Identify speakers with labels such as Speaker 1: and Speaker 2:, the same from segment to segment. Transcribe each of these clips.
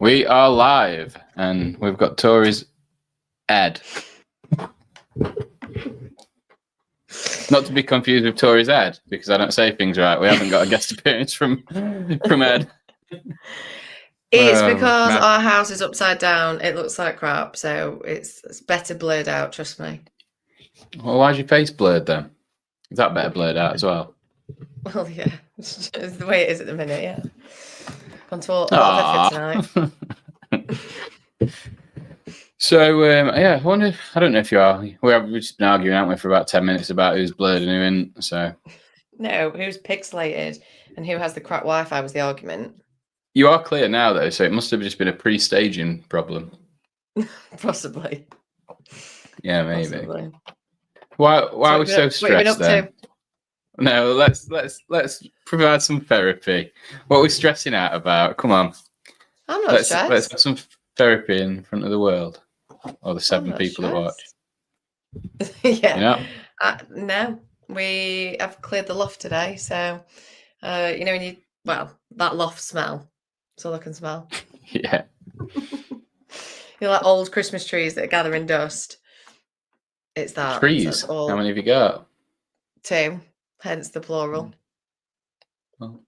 Speaker 1: We are live, and we've got Torie's Ed. Not to be confused with Torie's Ed, because I don't say things right. We haven't got a guest appearance from Ed.
Speaker 2: It's because our house is upside down. It looks like crap, so it's better blurred out, trust me.
Speaker 1: Well, why's your face blurred then? Is that better blurred out as well?
Speaker 2: Well, yeah. It's the way it is at the minute, yeah. Gone to all of effort tonight.
Speaker 1: So, yeah, I don't know if you are. We've just been arguing, haven't we, for about 10 minutes about who's blurred and who isn't, so.
Speaker 2: No, who's pixelated and who has the crap Wi-Fi was the argument.
Speaker 1: You are clear now, though, so it must have just been a pre-staging problem.
Speaker 2: Possibly.
Speaker 1: Yeah, maybe. Possibly. Why are we so stressed then? No, let's provide some therapy. What are we stressing out about? Come on.
Speaker 2: I'm not stressed.
Speaker 1: Let's have some therapy in front of the world, or the 7 people that watch.
Speaker 2: Yeah.
Speaker 1: You know?
Speaker 2: No, we have cleared the loft today, so you know when that loft smell. That's all I can smell.
Speaker 1: Yeah.
Speaker 2: Like old Christmas trees that are gathering dust. It's that.
Speaker 1: Trees? How many have you got?
Speaker 2: 2, hence the plural.
Speaker 1: Well,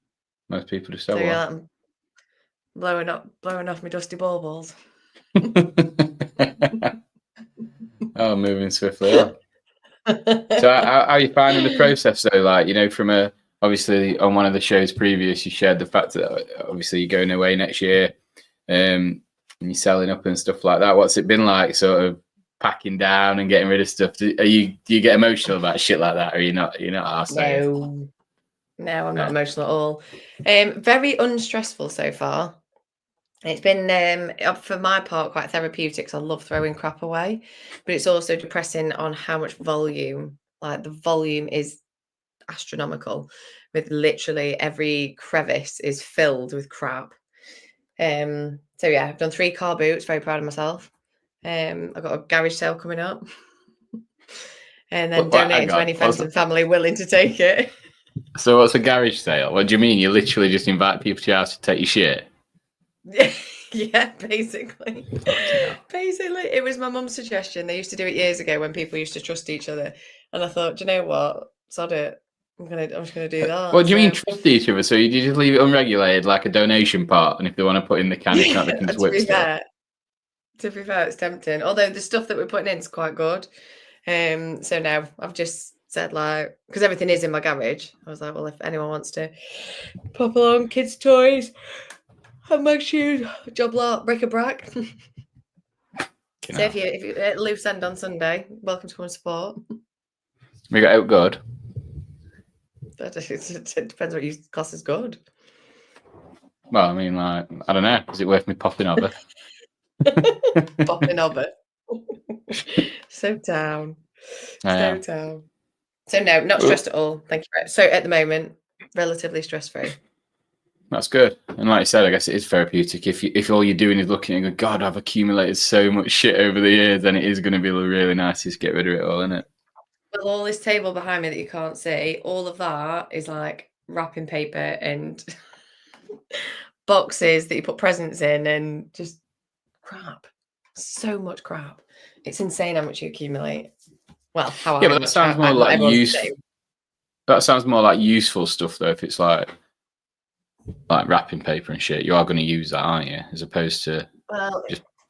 Speaker 1: most people just say
Speaker 2: I'm blowing off my dusty baubles.
Speaker 1: Oh, moving swiftly on. So how are you finding the process though? Like, you know, from obviously on one of the shows previous, you shared the fact that obviously you're going away next year, and you're selling up and stuff like that. What's it been like, sort of packing down and getting rid of stuff? Do you get emotional about shit like that, or you're not arsed?
Speaker 2: No, I'm not emotional at all. Very unstressful so far. It's been, for my part, quite therapeutic because I love throwing crap away, but it's also depressing on how much volume. Like the volume is astronomical, with literally every crevice is filled with crap. So yeah, I've done 3 car boots. Very proud of myself. I've got a garage sale coming up, and then donating to any friends and family willing to take it.
Speaker 1: So what's a garage sale? What do you mean? You literally just invite people to your house to take your shit?
Speaker 2: Yeah, basically. Basically, it was my mum's suggestion. They used to do it years ago when people used to trust each other, and I thought, do you know what? Sod it. I'm just gonna do that.
Speaker 1: What do you mean trust each other? So you just leave it unregulated, like a donation pot, and if they want to put in the can, it's not the King's Whip stuff.
Speaker 2: To be fair, it's tempting. Although the stuff that we're putting in is quite good. So now I've just said, like, because everything is in my garage, I was like, well, if anyone wants to pop along, kids' toys, handbag, shoes, job lot, bric-a-brac. So if you at loose end on Sunday, welcome to come and support.
Speaker 1: We got out good.
Speaker 2: It depends what you class as good.
Speaker 1: Well, I mean, like, I don't know. Is it worth me popping over?
Speaker 2: Popping over. So down. So no, not stressed at all. Thank you. So at the moment, relatively stress-free.
Speaker 1: That's good. And like I said, I guess it is therapeutic. If all you're doing is looking and going, God, I've accumulated so much shit over the years, then it is going to be really nice to just get rid of it all, isn't it?
Speaker 2: Well, all this table behind me that you can't see, all of that is like wrapping paper and boxes that you put presents in and just crap. So much crap. It's insane how much you accumulate. Well, how
Speaker 1: but that sounds more like useful. That sounds more like useful stuff, though. If it's like wrapping paper and shit, you are going to use that, aren't you? As opposed to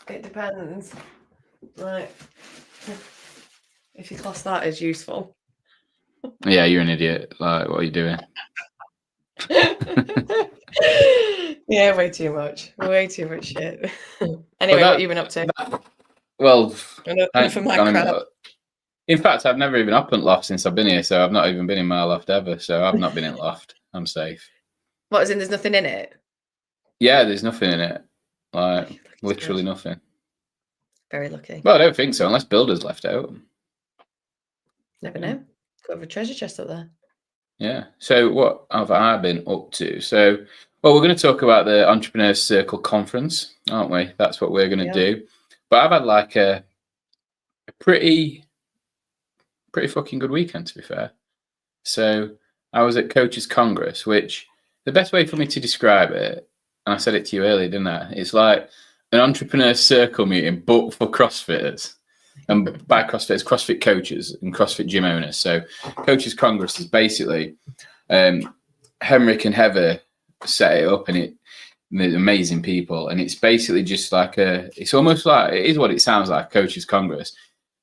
Speaker 2: it depends. Right. If you class that as useful.
Speaker 1: Yeah, you're an idiot. Like, what are you doing?
Speaker 2: Yeah, way too much. Way too much shit. Anyway, what have you been up to? For my crap.
Speaker 1: In fact, I've never even opened loft since I've been here, so I've not even been in my loft ever. So I've not been in loft. I'm safe.
Speaker 2: What, as in there's nothing in it?
Speaker 1: Yeah, there's nothing in it. Like, literally nothing.
Speaker 2: Very lucky.
Speaker 1: Well, I don't think so, unless builders left out.
Speaker 2: Never know. Got a treasure chest up there.
Speaker 1: Yeah. So what have I been up to? So, we're going to talk about the Entrepreneurs Circle Conference, aren't we? That's what we're going to do. But I've had like a pretty fucking good weekend, to be fair. So I was at Coaches Congress, which the best way for me to describe it and I said it to you earlier, didn't I? It's like an entrepreneur circle meeting, but for CrossFitters. And by CrossFitters, CrossFit coaches and CrossFit gym owners. So Coaches Congress is basically Henrik and Heather set it up, and they're amazing people. And it's basically just like it's almost like, it is what it sounds like, Coaches Congress.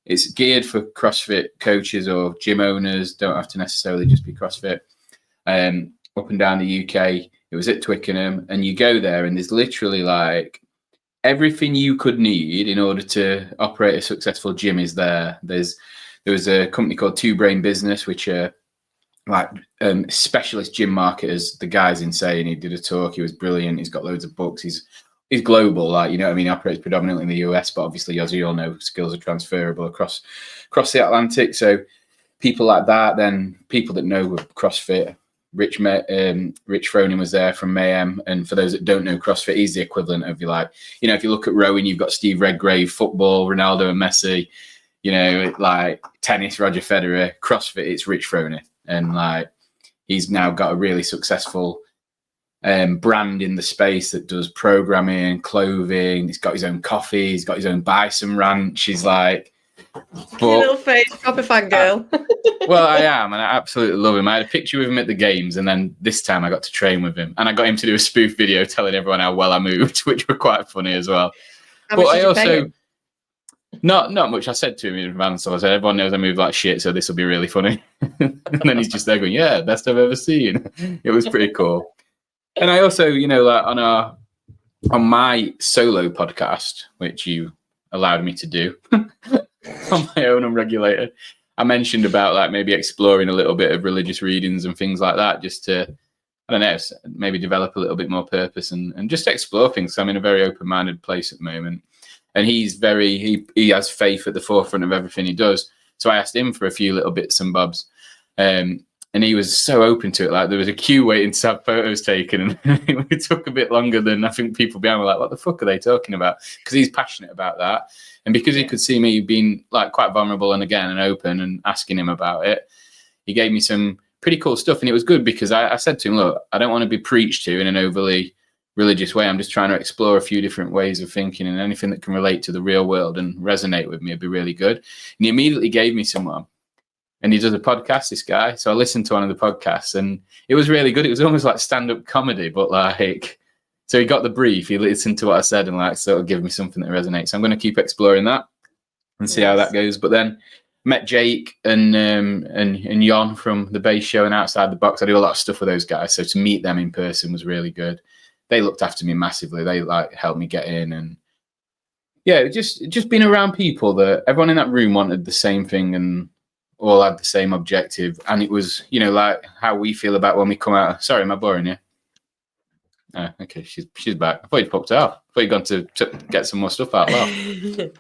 Speaker 1: It's geared for CrossFit coaches or gym owners, don't have to necessarily just be CrossFit. Up and down the UK, it was at Twickenham, and you go there and there's literally like everything you could need in order to operate a successful gym is there. There was a company called Two Brain Business, which are like specialist gym marketers. The guy's insane. He did a talk. He was brilliant. He's got loads of books. He's global, like, you know what I mean? He operates predominantly in the US, but obviously, as you all know, skills are transferable across the Atlantic. So people like that, then people that know CrossFit. Rich Froning was there from Mayhem, and for those that don't know CrossFit, he's the equivalent of, if you look at rowing, you've got Steve Redgrave, football, Ronaldo and Messi, like tennis, Roger Federer. CrossFit, it's Rich Froning, and like he's now got a really successful brand in the space that does programming, clothing. He's got his own coffee. He's got his own bison ranch. He's like,
Speaker 2: your little face, proper fangirl.
Speaker 1: Well, I am, and I absolutely love him. I had a picture with him at the games, and then this time I got to train with him, and I got him to do a spoof video telling everyone how well I moved, which were quite funny as well. But I also, not much. I said to him in advance, so I said, everyone knows I move like shit, so this will be really funny. And then he's just there going, yeah, best I've ever seen. It was pretty cool. And I also, like on my solo podcast, which you allowed me to do on my own unregulated, I mentioned about like maybe exploring a little bit of religious readings and things like that, just to, I don't know, maybe develop a little bit more purpose and just explore things. So I'm in a very open-minded place at the moment. And he's he has faith at the forefront of everything he does. So I asked him for a few little bits and bobs. And he was so open to it. Like there was a queue waiting to have photos taken, and it took a bit longer than I think people behind were like, what the fuck are they talking about? Because he's passionate about that. And because he could see me being like quite vulnerable and open and asking him about it, he gave me some pretty cool stuff. And it was good because I said to him, look, I don't want to be preached to in an overly religious way. I'm just trying to explore a few different ways of thinking, and anything that can relate to the real world and resonate with me would be really good. And he immediately gave me someone. And he does a podcast, this guy. So I listened to one of the podcasts, and it was really good. It was almost like stand-up comedy, but like, so he got the brief, he listened to what I said, and like sort of give me something that resonates. So I'm going to keep exploring that and see how that goes. But then met Jake and Jon from the base show and Outside the Box. I do a lot of stuff with those guys. So to meet them in person was really good. They looked after me massively. They like helped me get in, and yeah, just being around people that everyone in that room wanted the same thing and all had the same objective. And it was, like how we feel about when we come out. Sorry, am I boring you? Oh, okay, she's back. I thought you'd popped out. I thought you'd gone to get some more stuff out loud.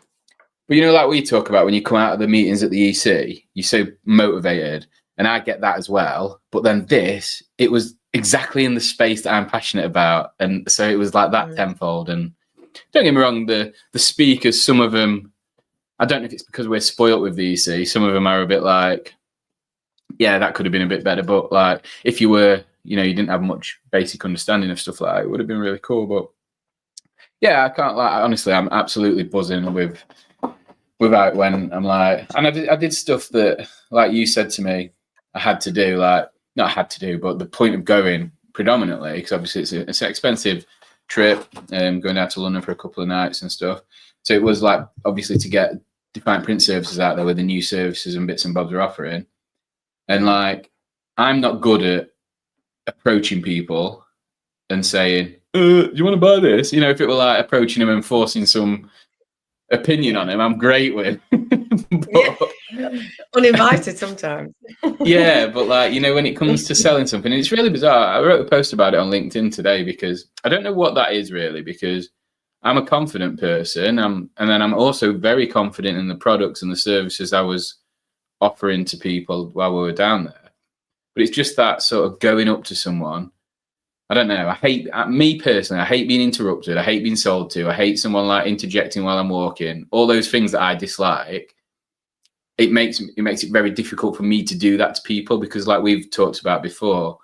Speaker 1: But like we talk about when you come out of the meetings at the EC, you're so motivated, and I get that as well. But then it was exactly in the space that I'm passionate about, and so it was like that tenfold. And don't get me wrong, the speakers, some of them, I don't know if it's because we're spoilt with the EC. Some of them are a bit like, yeah, that could have been a bit better. But like, if you were, you didn't have much basic understanding of stuff like that, it would have been really cool. But yeah, I can't lie. Honestly, I'm absolutely buzzing without when I'm like, and I did stuff that, like you said to me, I had to do, like, not had to do, but the point of going predominantly, because obviously it's an expensive trip, going down to London for a couple of nights and stuff. So it was like, obviously, to get Defiant print services out there with the new services and bits and bobs are offering. And like, I'm not good at approaching people and saying, do you want to buy this? If it were like approaching them and forcing some opinion on him, I'm great with.
Speaker 2: Uninvited sometimes.
Speaker 1: Yeah, but like, when it comes to selling something, it's really bizarre. I wrote a post about it on LinkedIn today because I don't know what that is really, because I'm a confident person, and then I'm also very confident in the products and the services I was offering to people while we were down there. But it's just that sort of going up to someone. I don't know. Me personally, I hate being interrupted. I hate being sold to. I hate someone like interjecting while I'm walking. All those things that I dislike. It makes it very difficult for me to do that to people because, like we've talked about before,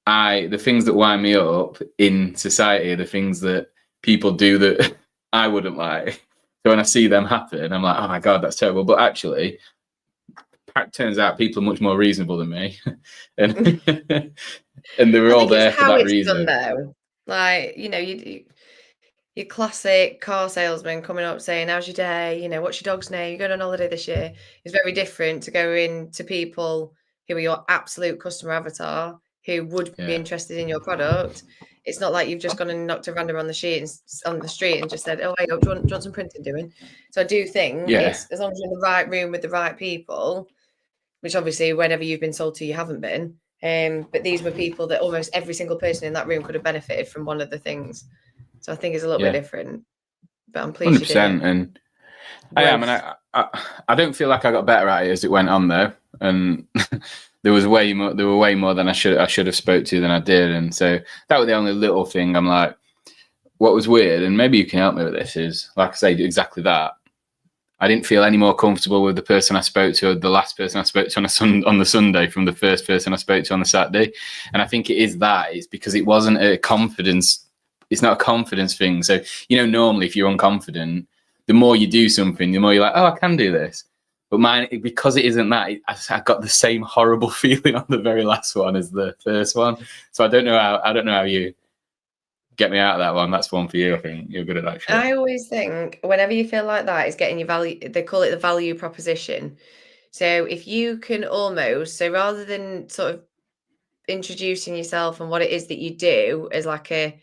Speaker 1: the things that wind me up in society are the things that people do that I wouldn't like. So when I see them happen, I'm like, oh my God, that's terrible. But actually, it turns out people are much more reasonable than me. and and they were all there for that reason.
Speaker 2: Done, though. Like, you know, your classic car salesman coming up saying, how's your day? You know, what's your dog's name? You're going on holiday this year. Is very different to going to people who are your absolute customer avatar, who would be interested in your product. It's not like you've just gone and knocked a random on the street and just said, oh, hey, do you want some printing doing? So I do think it's, as long as you're in the right room with the right people, which obviously whenever you've been sold to, you haven't been. But these were people that almost every single person in that room could have benefited from one of the things. So I think it's a little bit different. But I'm pleased 100%, you did it.
Speaker 1: And I am, and I don't feel like I got better at it as it went on though. And there were way more than I should have spoke to than I did. And so that was the only little thing. I'm like, what was weird, and maybe you can help me with this, is like I say, exactly that. I didn't feel any more comfortable with the person I spoke to, or the last person I spoke to on the Sunday, from the first person I spoke to on the Saturday. And I think it is that. It's because it wasn't a confidence. It's not a confidence thing. So, you know, normally if you're unconfident, the more you do something, the more you're like, oh, I can do this. But mine, because it isn't that, I got the same horrible feeling on the very last one as the first one. So I don't know how you get me out of that one. That's one for you. I think you're good at that shit.
Speaker 2: I always think whenever you feel like that, it's getting your value. They call it the value proposition. So if you can rather than sort of introducing yourself and what it is that you do as like a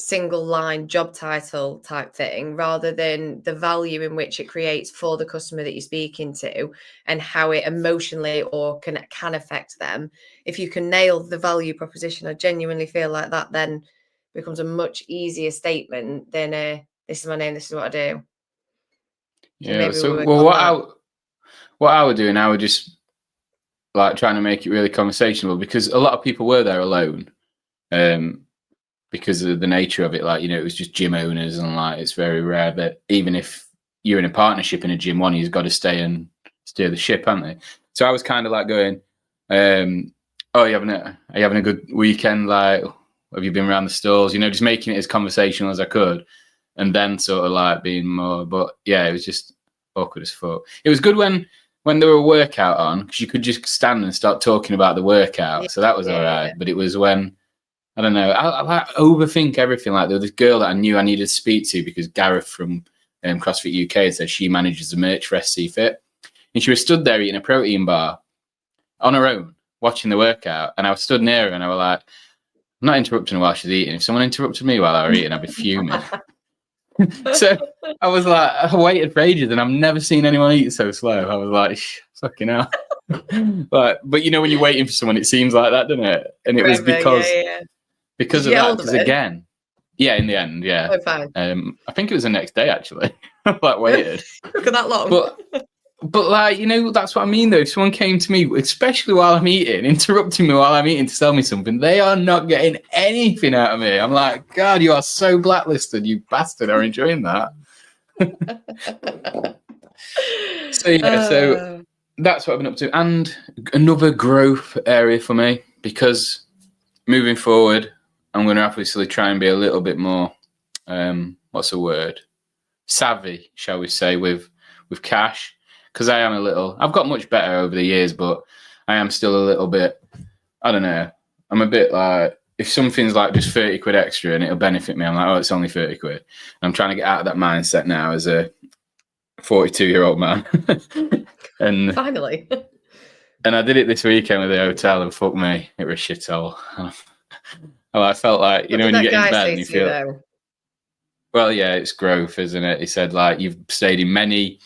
Speaker 2: single line job title type thing, rather than the value in which it creates for the customer that you're speaking to and how it emotionally or can affect them. If you can nail the value proposition, I genuinely feel like that then becomes a much easier statement than this is my name, this is what I do.
Speaker 1: Yeah. So what I would do, and I would just like trying to make it really conversational, because a lot of people were there alone. Because of the nature of it, like, you know, it was just gym owners, and like it's very rare that even if you're in a partnership in a gym, one of you's got to stay and steer the ship, haven't they? So I was kind of like going, are you having a good weekend? Like, have you been around the stalls? You know, just making it as conversational as I could, and then sort of like being more. But yeah, it was just awkward as fuck. It was good when there were a workout on, because you could just stand and start talking about the workout. So that was all right. But it was when, I don't know, I overthink everything. Like, there was this girl that I knew I needed to speak to because Gareth from CrossFit UK said she manages the merch for SC Fit. And she was stood there eating a protein bar on her own, watching the workout. And I was stood near her and I was like, I'm not interrupting her while she's eating. If someone interrupted me while I was eating, I'd be fuming. So I was like, I waited for ages and I've never seen anyone eat so slow. I was like, fucking hell. But you know, when you're waiting for someone, it seems like that, doesn't it? And it was because of that. Because again, in the end,
Speaker 2: Oh, fine.
Speaker 1: I think it was the next day actually. Like, waited.
Speaker 2: Look at that long.
Speaker 1: But like, you know, that's what I mean though. If someone came to me, especially while I'm eating, interrupting me while I'm eating to sell me something, they are not getting anything out of me. I'm like, God, you are so blacklisted, you bastard. I'm enjoying that. So that's what I've been up to. And another growth area for me, because moving forward, I'm going to obviously try and be a little bit more, what's the word? Savvy, shall we say, with cash. Because I've got much better over the years, but I am still a little bit, I don't know. I'm a bit like, if something's like just 30 quid extra and it'll benefit me, I'm like, oh, it's only 30 quid. And I'm trying to get out of that mindset now as a 42-year-old man. And
Speaker 2: finally.
Speaker 1: And I did it this weekend with the hotel, and fuck me, it was a shithole. I felt like, you know, when you get in bed and you feel... Well, yeah, it's growth, isn't it? He said, like, you've stayed in many...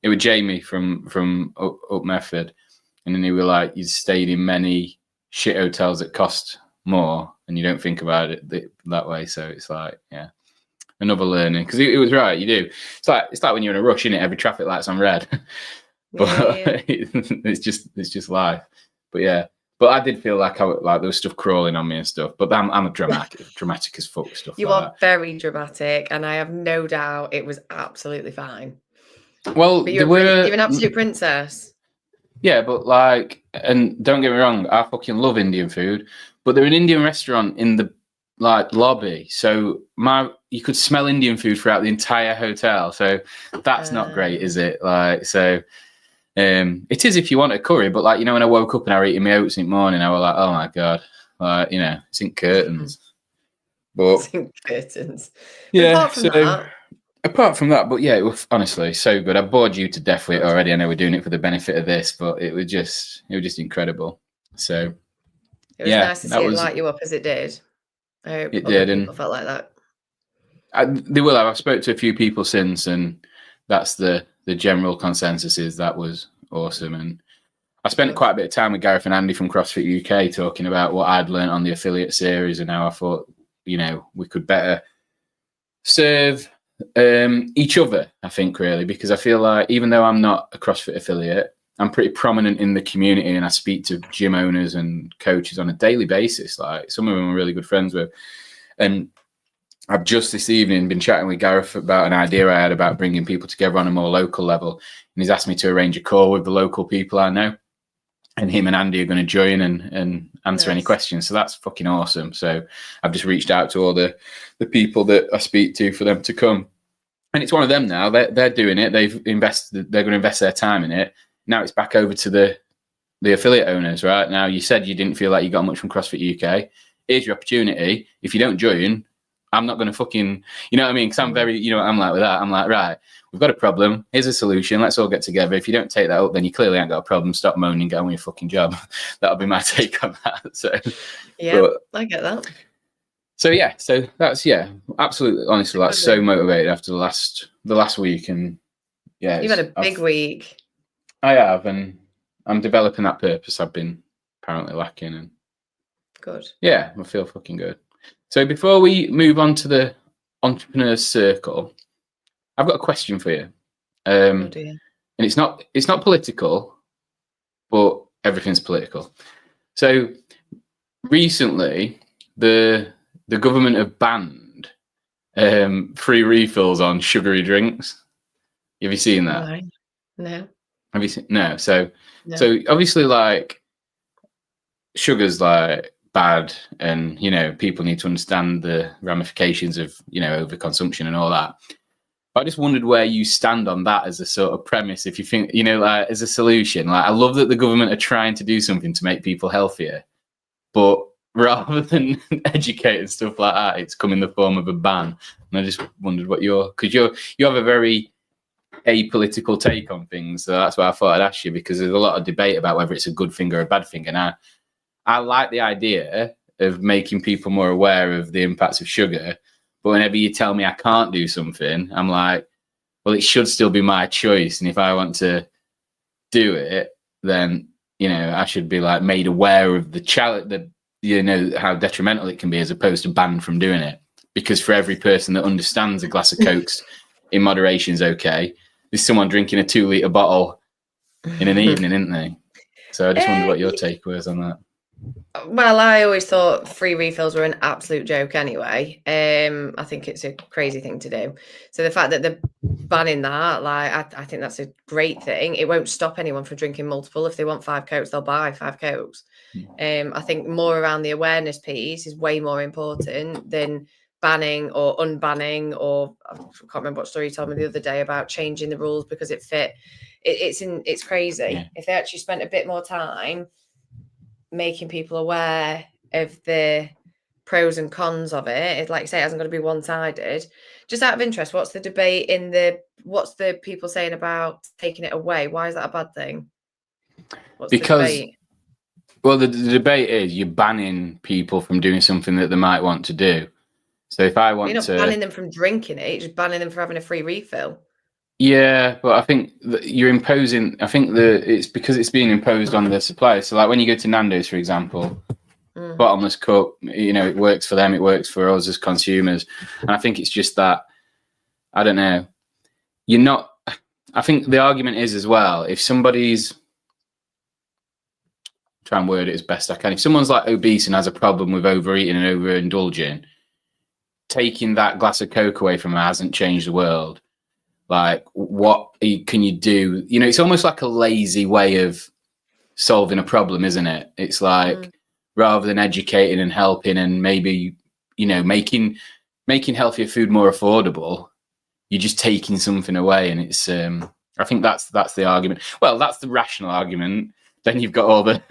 Speaker 1: It was Jamie from Up Method, and then he was like, you stayed in many shit hotels that cost more, and you don't think about it that way. So it's like, yeah, another learning, because it was right. You do. It's like when you're in a rush, innit? Every traffic light's on red, but it's just life. But yeah, but I did feel like there was stuff crawling on me and stuff. But I'm a dramatic as fuck stuff.
Speaker 2: You are very dramatic, and I have no doubt it was absolutely fine.
Speaker 1: Well,
Speaker 2: but you're an absolute princess.
Speaker 1: Yeah, but like, and don't get me wrong, I fucking love Indian food, but they're an Indian restaurant in the like lobby, so you could smell Indian food throughout the entire hotel. So that's not great, is it? Like, so it is if you want a curry, but like, you know, when I woke up and I were eating my oats in the morning, I was like, oh my god, like, you know, it's in curtains. But
Speaker 2: it's in curtains.
Speaker 1: Yeah.
Speaker 2: Apart from that,
Speaker 1: but yeah, it was honestly so good. I bored you to death with it already. I know we're doing it for the benefit of this, but it was just incredible. So
Speaker 2: it was nice to see it light you up as it did. I hope
Speaker 1: it
Speaker 2: other
Speaker 1: did,
Speaker 2: people felt like that.
Speaker 1: They will have. I've spoke to a few people since, and that's the general consensus is that was awesome. And I spent quite a bit of time with Gareth and Andy from CrossFit UK talking about what I'd learned on the affiliate series and how I thought, you know, we could better serve each other, I think, really, because I feel like even though I'm not a CrossFit affiliate, I'm pretty prominent in the community, and I speak to gym owners and coaches on a daily basis. Like, some of them I'm really good friends with. And I've just this evening been chatting with Gareth about an idea I had about bringing people together on a more local level. And he's asked me to arrange a call with the local people I know. And him and Andy are going to join and answer any questions. So that's fucking awesome. So I've just reached out to all the people that I speak to for them to come. And it's one of them now. They're doing it. They're going to invest their time in it. Now it's back over to the affiliate owners, right? Now, you said you didn't feel like you got much from CrossFit UK. Here's your opportunity. If you don't join, I'm not going to fucking, you know what I mean? Because I'm very, you know what I'm like with that. I'm like, right, we've got a problem. Here's a solution. Let's all get together. If you don't take that up, then you clearly ain't got a problem. Stop moaning, get on with your fucking job. That'll be my take on that. So,
Speaker 2: yeah, but, I get that.
Speaker 1: So yeah, so that's, yeah, absolutely. Honestly, like, so motivated after the last week. And yeah,
Speaker 2: you've had a big week.
Speaker 1: I have, and I'm developing that purpose I've been apparently lacking. And
Speaker 2: good. Yeah,
Speaker 1: I feel fucking good. So before we move on to the entrepreneurs circle, I've got a question for you.
Speaker 2: Oh dear.
Speaker 1: And it's not political, but everything's political. So recently, the government have banned free refills on sugary drinks. Have you seen that?
Speaker 2: Right. No.
Speaker 1: Have you seen? No. So obviously, like, sugar's like bad, and, you know, people need to understand the ramifications of, you know, overconsumption and all that. But I just wondered where you stand on that as a sort of premise. If you think, you know, like, as a solution, like, I love that the government are trying to do something to make people healthier, but rather than educate and stuff like that, it's come in the form of a ban. And I just wondered what because you have a very apolitical take on things, so that's why I thought I'd ask you, because there's a lot of debate about whether it's a good thing or a bad thing, and I like the idea of making people more aware of the impacts of sugar, but whenever you tell me I can't do something, I'm like, well, it should still be my choice, and if I want to do it, then, you know, I should be like made aware of the challenge, you know, how detrimental it can be, as opposed to banned from doing it. Because for every person that understands a glass of Cokes in moderation is okay, there's someone drinking a 2-litre bottle in an evening, isn't they? So I just wondered what your take was on that.
Speaker 2: Well, I always thought free refills were an absolute joke anyway. I think it's a crazy thing to do. So the fact that they're banning that, like, I think that's a great thing. It won't stop anyone from drinking multiple. If they want 5 Cokes, they'll buy 5 Cokes. I think more around the awareness piece is way more important than banning or unbanning, or I can't remember what story you told me the other day about changing the rules because it fit. It's crazy. Yeah. If they actually spent a bit more time making people aware of the pros and cons of it, like you say, it hasn't got to be one-sided. Just out of interest, what's the debate what's the people saying about taking it away? Why is that a bad thing? What's the debate?
Speaker 1: Well, the debate is you're banning people from doing something that they might want to do. So if I want
Speaker 2: you're not banning them from drinking it, you're just banning them for having a free refill.
Speaker 1: Yeah, but I think you're imposing. I think it's because it's being imposed on the suppliers. So, like, when you go to Nando's, for example, bottomless cup, you know, it works for them, it works for us as consumers, and I think it's just that. I don't know. You're not. I think the argument is as well, if somebody's, try and word it as best I can. If someone's like obese and has a problem with overeating and overindulging, taking that glass of Coke away from her hasn't changed the world. Like, what can you do? You know, it's almost like a lazy way of solving a problem, isn't it? It's like, rather than educating and helping and maybe, you know, making healthier food more affordable, you're just taking something away. And it's I think that's the argument. Well, that's the rational argument. Then you've got all the,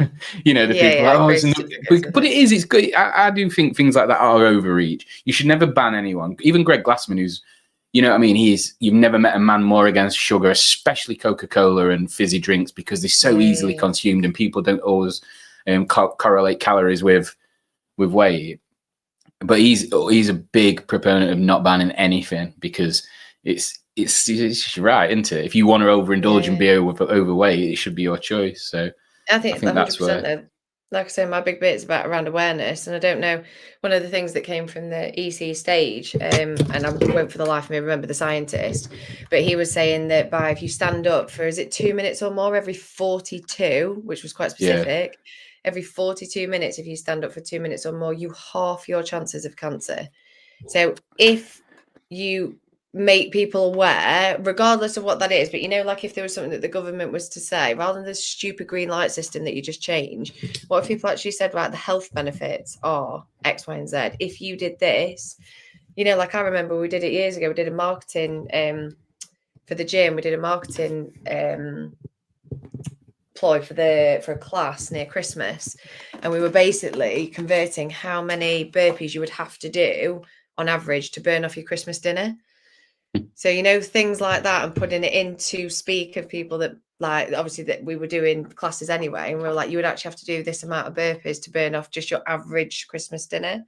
Speaker 1: you know, the people. Oh, it's not, but it is. It's good. I do think things like that are overreach. You should never ban anyone. Even Greg Glassman, who's, you know what I mean? You've never met a man more against sugar, especially Coca-Cola and fizzy drinks, because they're so easily consumed and people don't always correlate calories with weight. But he's a big proponent of not banning anything, because it's right, isn't it? If you want to overindulge and be overweight, it should be your choice. So
Speaker 2: I think that's where, like I say, my big bit is around awareness. And I don't know, one of the things that came from the EC stage, and I won't for the life of me remember the scientist, but he was saying that if you stand up for, is it 2 minutes or more every 42, which was quite specific, every 42 minutes, if you stand up for 2 minutes or more, you half your chances of cancer. So if you make people aware, regardless of what that is, but you know, like if there was something that the government was to say, rather than this stupid green light system that you just change, what if people actually said, right, the health benefits are X, Y, and Z. If you did this, you know, like I remember we did it years ago, we did a marketing for the gym, we did a marketing ploy for a class near Christmas, and we were basically converting how many burpees you would have to do on average to burn off your Christmas dinner. So, you know, things like that, and putting it in to speak of people that, like, obviously that we were doing classes anyway, and we were like, you would actually have to do this amount of burpees to burn off just your average Christmas dinner.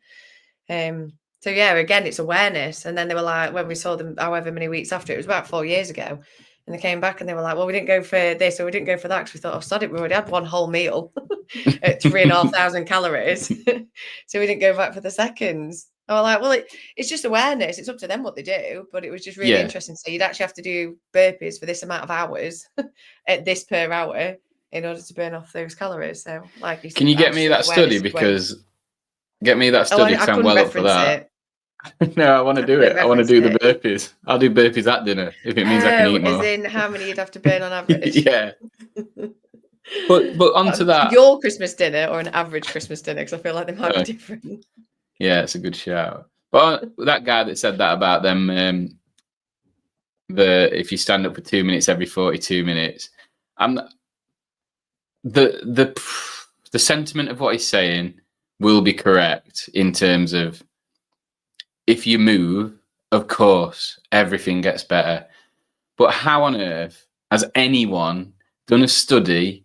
Speaker 2: So yeah, again, it's awareness. And then they were like, when we saw them however many weeks after, it was about 4 years ago, and they came back and they were like, well, we didn't go for this or we didn't go for that, because we thought, oh, sod it, we already had one whole meal at 3,500 calories. So we didn't go back for the seconds. I was like, well, it's just awareness. It's up to them what they do. But it was just really interesting. So you'd actually have to do burpees for this amount of hours at this per hour in order to burn off those calories. So, like you said,
Speaker 1: can you get me that study? Because I'm well up for that. No, I want to do it. I want to do the burpees. I'll do burpees at dinner if it means I can eat more.
Speaker 2: As in how many you'd have to burn on average?
Speaker 1: Yeah. But onto that.
Speaker 2: Your Christmas dinner or an average Christmas dinner? Because I feel like they might be different.
Speaker 1: Yeah, it's a good shout. But that guy that said that about them, if you stand up for 2 minutes every 42 minutes, the sentiment of what he's saying will be correct in terms of, if you move, of course, everything gets better. But how on earth has anyone done a study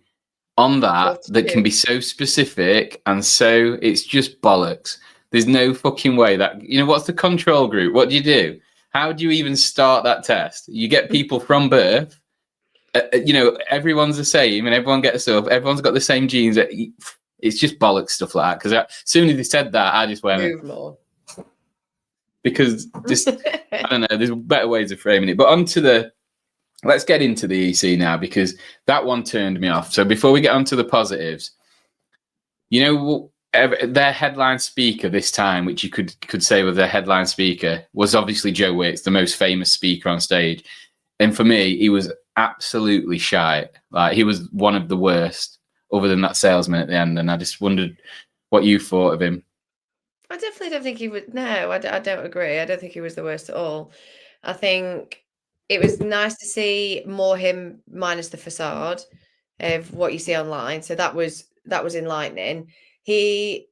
Speaker 1: on that can be so specific and so, it's just bollocks. There's no fucking way that, you know, what's the control group? What do you do? How do you even start that test? You get people from birth, you know, everyone's the same and everyone gets up, everyone's got the same genes. It's just bollocks stuff like that. Because as soon as they said that, I just went, move more. Because just, I don't know, there's better ways of framing it. But let's get into the EC now, because that one turned me off. So before we get onto the positives, you know, their headline speaker this time, which you could say was their headline speaker, was obviously Joe Wicks, the most famous speaker on stage. And for me, he was absolutely shite. Like, he was one of the worst, other than that salesman at the end. And I just wondered what you thought of him.
Speaker 2: I definitely don't think he would. No, I don't agree. I don't think he was the worst at all. I think it was nice to see more him minus the facade of what you see online. So that was enlightening. I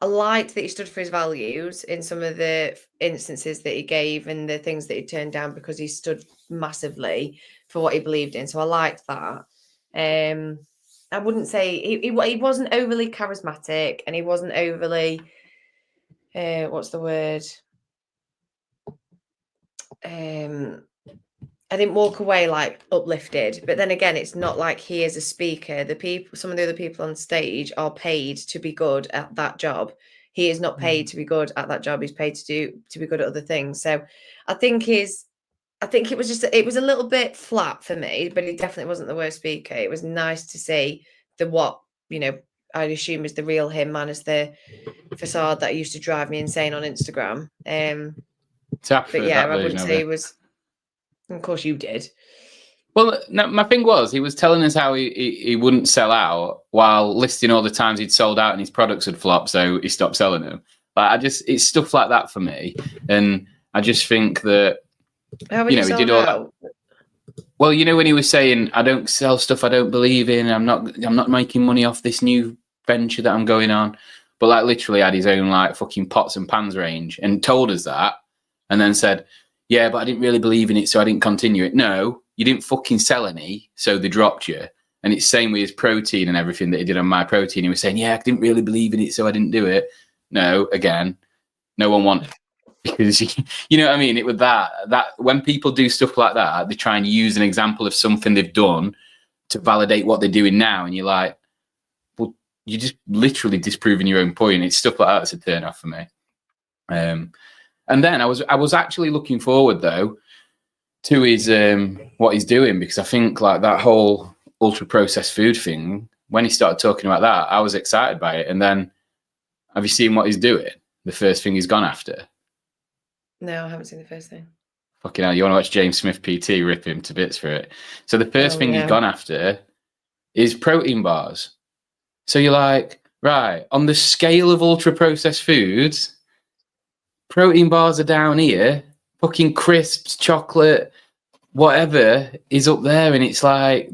Speaker 2: liked that he stood for his values in some of the instances that he gave and the things that he turned down, because he stood massively for what he believed in. So I liked that. I wouldn't say he wasn't overly charismatic, and he wasn't overly what's the word? I didn't walk away like uplifted, but then again, it's not like he is a speaker. Some of the other people on stage are paid to be good at that job. He is not paid to be good at that job. He's paid to be good at other things. So I think it was a little bit flat for me, but he definitely wasn't the worst speaker. It was nice to see what, you know, I'd assume is the real him minus the facade that used to drive me insane on Instagram. But yeah, I wouldn't say he was. Of course you did.
Speaker 1: Well, no, my thing was, he was telling us how he wouldn't sell out while listing all the times he'd sold out and his products had flopped, so he stopped selling them. Like, it's stuff like that for me, and I just think that
Speaker 2: How would
Speaker 1: he
Speaker 2: you sell
Speaker 1: did all
Speaker 2: out?
Speaker 1: that. Well, when he was saying, "I don't sell stuff I don't believe in. I'm not making money off this new venture that I'm going on," but like literally had his own like fucking pots and pans range and told us that, and then said, "Yeah, but I didn't really believe in it, so I didn't continue it." No, you didn't fucking sell any, so they dropped you. And it's same with his protein and everything that he did on my protein. He was saying, "Yeah, I didn't really believe in it, so I didn't do it." No, again, no one wants. Because you know what I mean? It was that when people do stuff like that, they try and use an example of something they've done to validate what they're doing now, and you're like, well, you're just literally disproving your own point. It's stuff like that that's a turn off for me. And then I was actually looking forward though to his what he's doing, because I think like that whole ultra processed food thing, when he started talking about that, I was excited by it. And then have you seen what he's doing? The first thing he's gone after.
Speaker 2: No, I haven't seen the first thing.
Speaker 1: Fucking hell, you want to watch James Smith PT rip him to bits for it. So the first thing he's gone after is protein bars. So you're like, right, on the scale of ultra processed foods, protein bars are down here, fucking crisps, chocolate, whatever is up there. And it's like,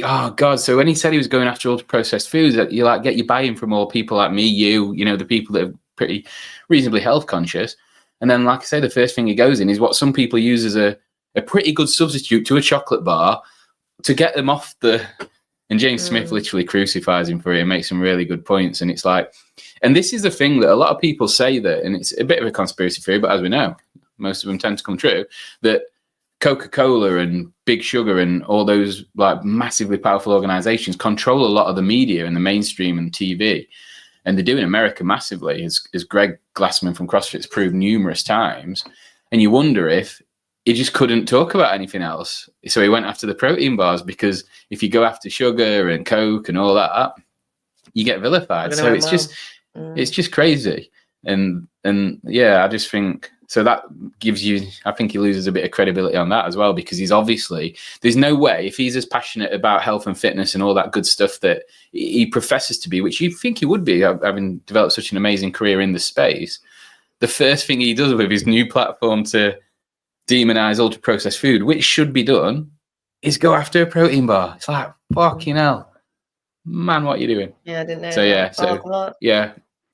Speaker 1: oh God. So when he said he was going after ultra processed foods, you like get your buy-in from all people like me, you know, the people that are pretty reasonably health conscious. And then, like I say, the first thing he goes in is what some people use as a pretty good substitute to a chocolate bar to get them off the... And James Smith literally crucifies him for it and makes some really good points. And it's like... And this is the thing that a lot of people say that, and it's a bit of a conspiracy theory, but as we know, most of them tend to come true, that Coca-Cola and Big Sugar and all those like massively powerful organizations control a lot of the media and the mainstream and TV. And they do in America massively, as Greg Glassman from CrossFit has proved numerous times. And you wonder if he just couldn't talk about anything else. So he went after the protein bars, because if you go after sugar and Coke and all that, you get vilified. So it's just crazy. And yeah, I just think... So that gives you... I think he loses a bit of credibility on that as well, because he's obviously... There's no way, if he's as passionate about health and fitness and all that good stuff that he professes to be, which you think he would be, having developed such an amazing career in the space, the first thing he does with his new platform to demonize ultra-processed food, which should be done, is go after a protein bar. It's like, fucking hell. Man, what are you doing?
Speaker 2: Yeah, I didn't know.
Speaker 1: So, yeah,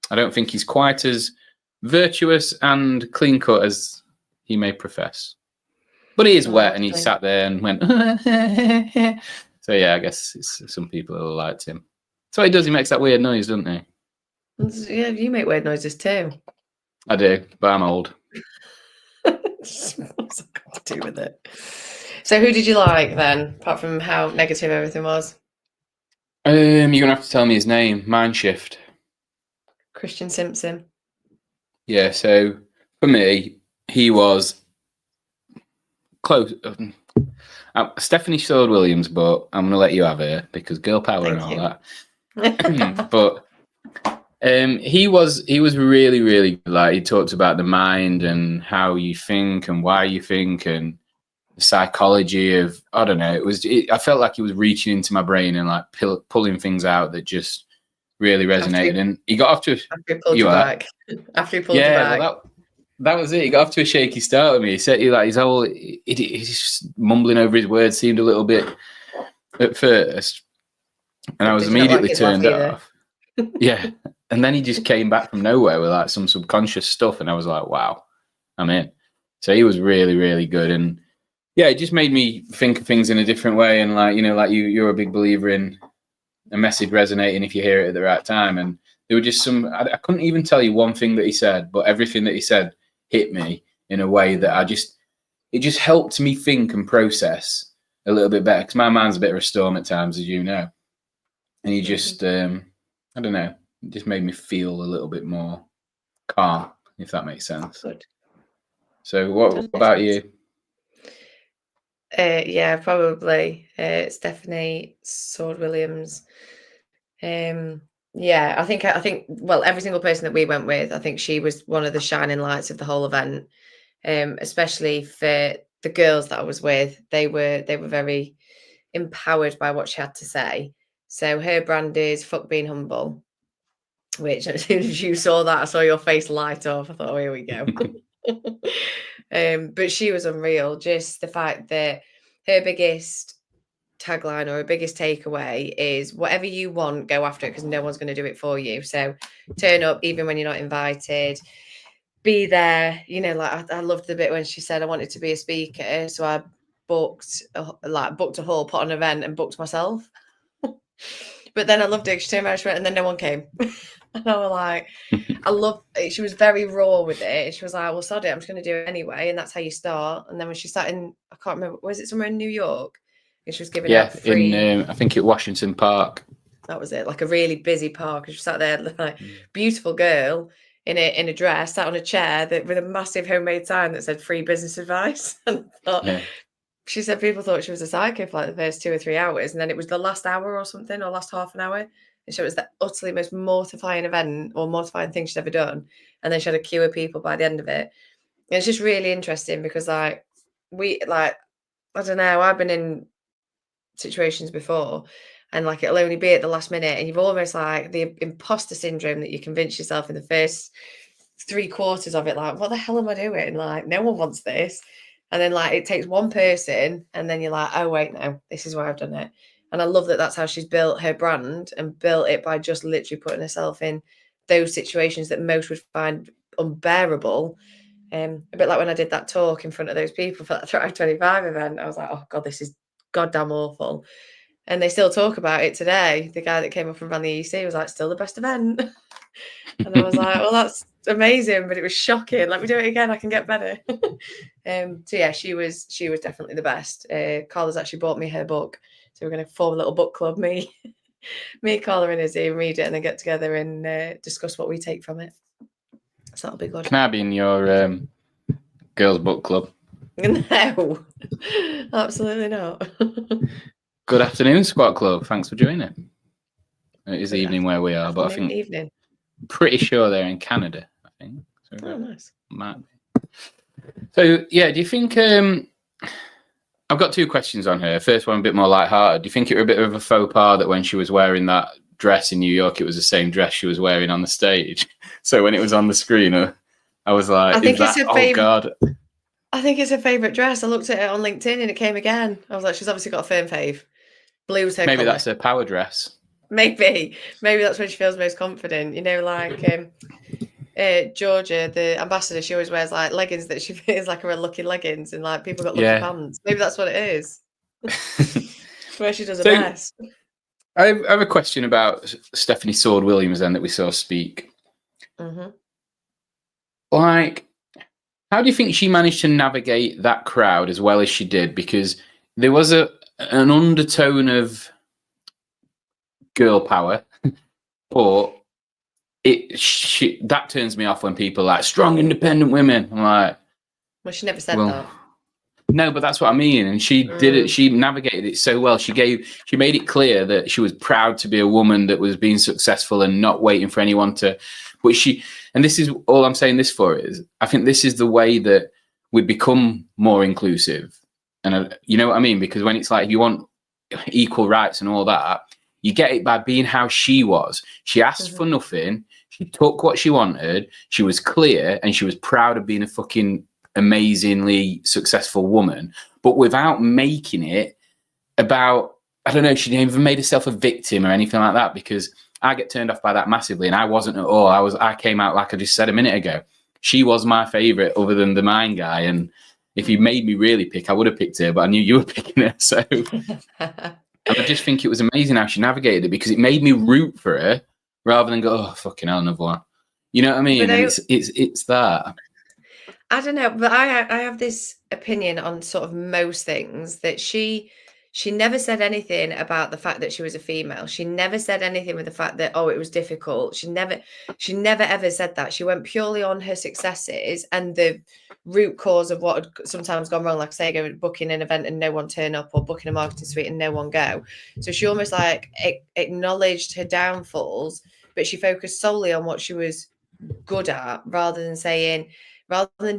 Speaker 1: I don't think he's quite as virtuous and clean cut as he may profess, but he is wet, and he sat there and went so yeah, I guess some people will liked him. So he does, he makes that weird noise, doesn't he?
Speaker 2: Yeah, you make weird noises too.
Speaker 1: I do, but I'm old.
Speaker 2: What's that got to do with it? So who did you like then, apart from how negative everything was?
Speaker 1: You're gonna have to tell me his name. Mindshift.
Speaker 2: Christian Simpson.
Speaker 1: Yeah, so for me, he was close. Stephanie Sword-Williams, but I'm going to let you have her because girl power and all that. But he was really, really good. Like, he talked about the mind and how you think and why you think and the psychology of, I don't know. I felt like he was reaching into my brain and like pulling things out that just really resonated. And he got off to...
Speaker 2: After he pulled you back. After he pulled you back.
Speaker 1: Well, that was it. He got off to a shaky start with me. He said, like, his whole... He's mumbling over his words seemed a little bit at first. And I was immediately turned off. Yeah. And then he just came back from nowhere with like some subconscious stuff. And I was like, wow, I'm in. So he was really, really good. And yeah, it just made me think of things in a different way. And like, you know, like you're a big believer in a message resonating if you hear it at the right time. And there were just I couldn't even tell you one thing that he said, but everything that he said hit me in a way that it just helped me think and process a little bit better, because my mind's a bit of a storm at times, as you know. And he just, I don't know, it just made me feel a little bit more calm, if that makes sense.
Speaker 2: Good.
Speaker 1: So what about you?
Speaker 2: Yeah, probably Stephanie Sword-Williams. Yeah, I think well, every single person that we went with, I think she was one of the shining lights of the whole event, especially for the girls that I was with, they were very empowered by what she had to say. So her brand is fuck being humble, which as soon as you saw that, I saw your face light up. I thought, oh, here we go. But she was unreal. Just the fact that her biggest tagline or her biggest takeaway is whatever you want, go after it, because no one's going to do it for you. So turn up even when you're not invited. Be there. You know, like I loved the bit when she said I wanted to be a speaker, so I booked a hall, put on an event, and booked myself. But then I loved it. She turned around and then no one came. And I was like, I love it. She was very raw with it. She was like, well, sod it, I'm just going to do it anyway. And that's how you start. And then when she sat in, I can't remember, was it somewhere in New York? And she was giving out free.
Speaker 1: I think at Washington Park.
Speaker 2: That was it, like a really busy park. And she sat there, like beautiful girl in a dress, sat on a chair with a massive homemade sign that said free business advice. And I thought, she said people thought she was a psycho for like the first 2 or 3 hours, and then it was the last hour or something, or last half an hour. And so it was the utterly most mortifying event or mortifying thing she'd ever done. And then she had a queue of people by the end of it. And it's just really interesting because I don't know, I've been in situations before and like it'll only be at the last minute, and you've almost like the imposter syndrome that you convince yourself in the first 3/4 of it, like, what the hell am I doing? Like, no one wants this. And then like it takes one person and then you're like, oh wait, no, this is why I've done it. And I love that that's how she's built her brand, and built it by just literally putting herself in those situations that most would find unbearable. A bit like when I did that talk in front of those people for that Thrive 25 event, I was like, oh God, this is goddamn awful. And they still talk about it today. The guy that came up and ran the EC was like, still the best event. And I was like, well, that's amazing, but it was shocking. Let me do it again. I can get better. So yeah, she was definitely the best. Carla's actually bought me her book. So we're going to form a little book club, me, Carla and Izzy, and read it and then get together and discuss what we take from it. So that'll be good.
Speaker 1: Can I be in your girls' book club?
Speaker 2: No, absolutely not.
Speaker 1: Good afternoon, Squat Club. Thanks for joining. It is evening where we are, but I think
Speaker 2: evening.
Speaker 1: Pretty sure they're in Canada, I think. So
Speaker 2: oh, nice.
Speaker 1: Might be. So, yeah, do you think... I've got 2 questions on her. First one, a bit more lighthearted. Do you think it was a bit of a faux pas that when she was wearing that dress in New York, it was the same dress she was wearing on the stage? So when it was on the screen, I was like, I think God.
Speaker 2: I think it's her favourite dress. I looked at it on LinkedIn and it came again. I was like, she's obviously got a firm fave. Blue's her
Speaker 1: Maybe
Speaker 2: colour.
Speaker 1: That's her power dress.
Speaker 2: Maybe that's when she feels most confident. You know, like Georgia, the ambassador, she always wears like leggings that she feels like are lucky leggings, and like people got lucky pants. Maybe that's what it is. Where she does her best.
Speaker 1: I have a question about Stephanie Sword-Williams then that we saw speak.
Speaker 2: Mm-hmm.
Speaker 1: Like, how do you think she managed to navigate that crowd as well as she did? Because there was an undertone of girl power, but that turns me off when people are like strong, independent women. I'm like,
Speaker 2: well, she never said that.
Speaker 1: No, but that's what I mean. And she did it. She navigated it so well. She made it clear that she was proud to be a woman that was being successful and not waiting for anyone to. But and this is all I'm saying this for is, I think this is the way that we become more inclusive. And you know what I mean? Because when it's like, if you want equal rights and all that, you get it by being how she was. She asked for nothing. She took what she wanted. She was clear and she was proud of being a fucking amazingly successful woman, but without making it about, I don't know, she didn't even made herself a victim or anything like that, because I get turned off by that massively, and I wasn't at all. I came out, like I just said a minute ago, she was my favorite other than the Mine guy, and if you made me really pick, I would have picked her, but I knew you were picking her, so and I just think it was amazing how she navigated it, because it made me root for her rather than go, oh fucking hell, another one. You know what I mean? And it's that.
Speaker 2: I don't know, but I have this opinion on sort of most things, that she never said anything about the fact that she was a female. She never said anything with the fact that, oh, it was difficult. She never ever said that. She went purely on her successes and the root cause of what had sometimes gone wrong, like say booking an event and no one turn up, or booking a marketing suite and no one go. So she almost like acknowledged her downfalls, but she focused solely on what she was good at, rather than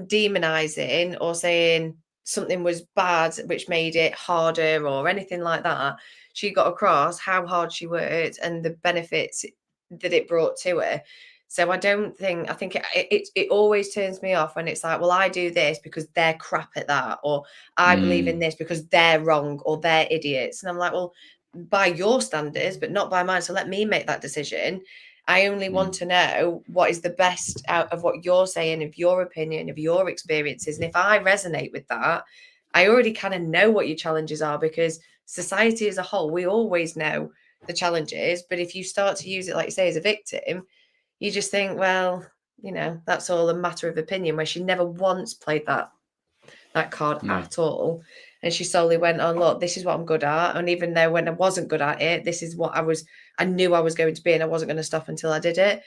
Speaker 2: demonizing or saying something was bad, which made it harder or anything like that. She got across how hard she worked and the benefits that it brought to her. So I think it always turns me off when it's like, well, I do this because they're crap at that, or I believe in this because they're wrong or they're idiots. And I'm like, well, by your standards, but not by mine. So let me make that decision. I only want to know what is the best out of what you're saying, of your opinion, of your experiences. And if I resonate with that, I already kind of know what your challenges are, because society as a whole, we always know the challenges. But if you start to use it, like you say, as a victim, you just think, well, that's all a matter of opinion, where she never once played that card at all. And she solely went on, look, this is what I'm good at. And even though when I wasn't good at it, this is what I knew I was going to be, and I wasn't going to stop until I did it.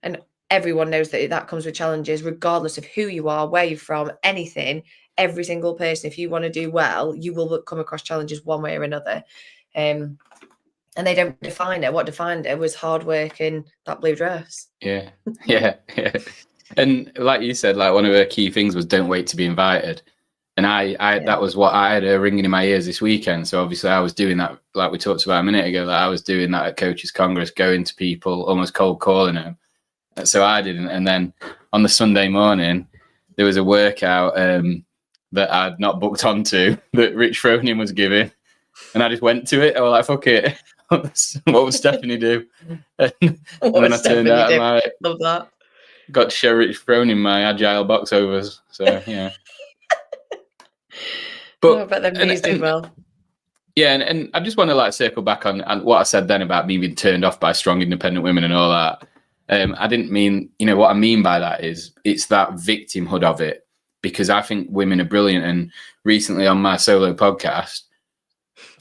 Speaker 2: And everyone knows that comes with challenges, regardless of who you are, where you're from, anything. Every single person, if you want to do well, you will come across challenges one way or another. And they don't define it. What defined it was hard work and that blue dress.
Speaker 1: Yeah. And like you said, like one of her key things was don't wait to be invited. And that was what I had ringing in my ears this weekend. So obviously I was doing that, like we talked about a minute ago, that I was doing that at Coaches Congress, going to people, almost cold calling them. So I didn't. And then on the Sunday morning, there was a workout that I'd not booked onto that Rich Froning was giving. And I just went to it. I was like, fuck it. What would Stephanie do? And then I turned out and I
Speaker 2: love that.
Speaker 1: Got to show Rich Froning my agile box overs. So, yeah.
Speaker 2: But I bet them knees did well.
Speaker 1: Yeah, and I just want to like circle back on what I said then about me being turned off by strong, independent women and all that. I didn't mean, what I mean by that is it's that victimhood of it, because I think women are brilliant. And recently on my solo podcast,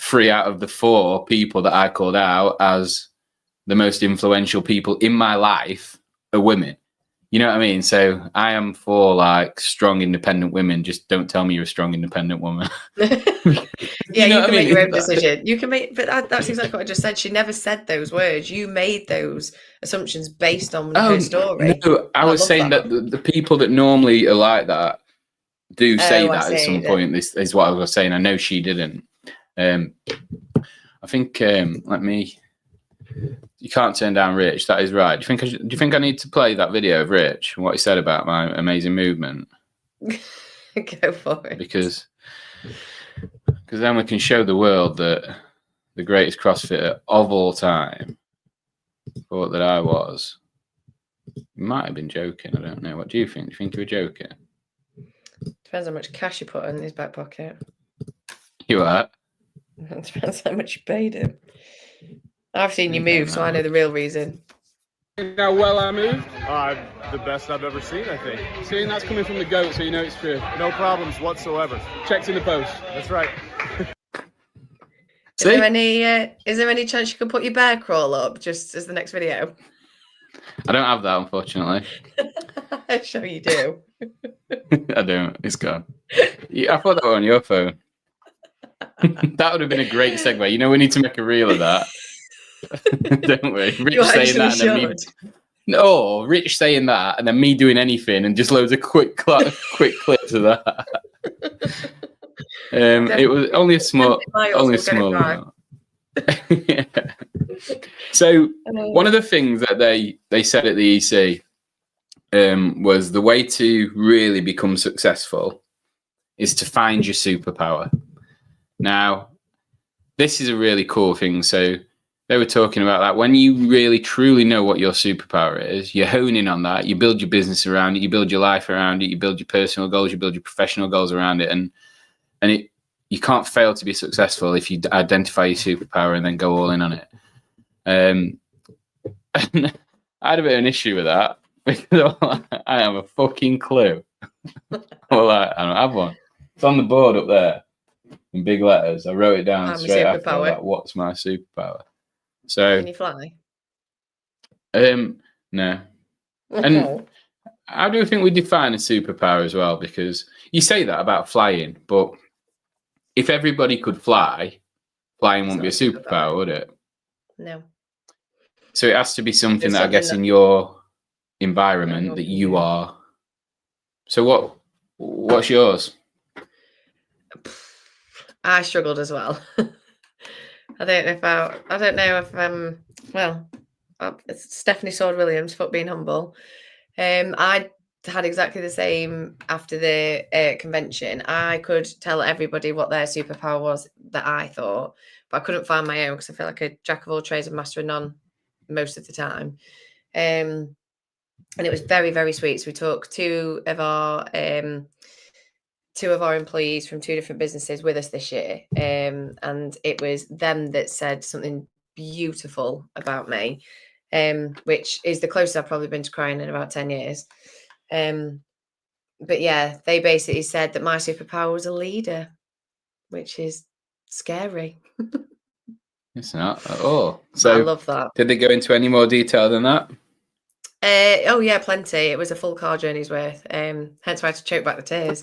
Speaker 1: 3 out of the 4 people that I called out as the most influential people in my life are women. You know what I mean? So I am for like strong, independent women. Just don't tell me you're a strong, independent woman.
Speaker 2: Yeah, you can make your own decision. You can make, but that's exactly what I just said. She never said those words. You made those assumptions based on her story.
Speaker 1: No, I was saying that the people that normally are like that do say that at some point. This is what I was saying. I know she didn't. I think you can't turn down Rich. That is right. Do you think I need to play that video of Rich and what he said about my amazing movement?
Speaker 2: Go for it.
Speaker 1: Because then we can show the world that the greatest CrossFitter of all time thought that I was. You might have been joking. I don't know. What do you think? Do you think you were joking?
Speaker 2: Depends how much cash you put in his back pocket.
Speaker 1: You are?
Speaker 2: It depends how much you paid him. I've seen you move, so I know the real reason.
Speaker 3: How well I moved? The best I've ever seen, I think. Seeing that's coming from the goat, so you know it's true. No problems whatsoever. Checks in the post. That's right.
Speaker 2: Is there any chance you could put your bear crawl up just as the next video?
Speaker 1: I don't have that, unfortunately.
Speaker 2: I'm sure you do.
Speaker 1: I don't. It's gone. I thought that was on your phone. That would have been a great segue. We need to make a reel of that. Don't we? Rich saying that and then me. Rich saying that and then me doing anything and just loads of quick clips of that. It was only a small amount. Yeah. So one of the things that they said at the EC was the way to really become successful is to find your superpower. Now, this is a really cool thing. So they were talking about that when you really truly know what your superpower is, you hone in on that, you build your business around it, you build your life around it, you build your personal goals, you build your professional goals around it, and you can't fail to be successful if you identify your superpower and then go all in on it. And I had a bit of an issue with that because I have a fucking clue. Well, I don't have one. It's on the board up there in big letters. I wrote it down straight after. Like, what's my superpower? So
Speaker 2: can you fly?
Speaker 1: No. And how do you think we define a superpower as well? Because you say that about flying, but if everybody could fly, flying wouldn't be a superpower, would it?
Speaker 2: No.
Speaker 1: So it has to be something that I guess in your environment that you are. So what's yours?
Speaker 2: I struggled as well. I don't know if well, it's Stephanie Sword-Williams, for being humble. I had exactly the same after the convention. I could tell everybody what their superpower was that I thought, but I couldn't find my own because I feel like a jack of all trades and master of none most of the time. And it was very, very sweet. So we took two of our employees from two different businesses with us this year, and it was them that said something beautiful about me, which is the closest I've probably been to crying in about 10 years. But yeah, they basically said that my superpower was a leader, which is scary.
Speaker 1: It's not at all. So
Speaker 2: I love that.
Speaker 1: Did they go into any more detail than that?
Speaker 2: Oh yeah, plenty. It was a full car journey's worth. Hence why I had to choke back the tears.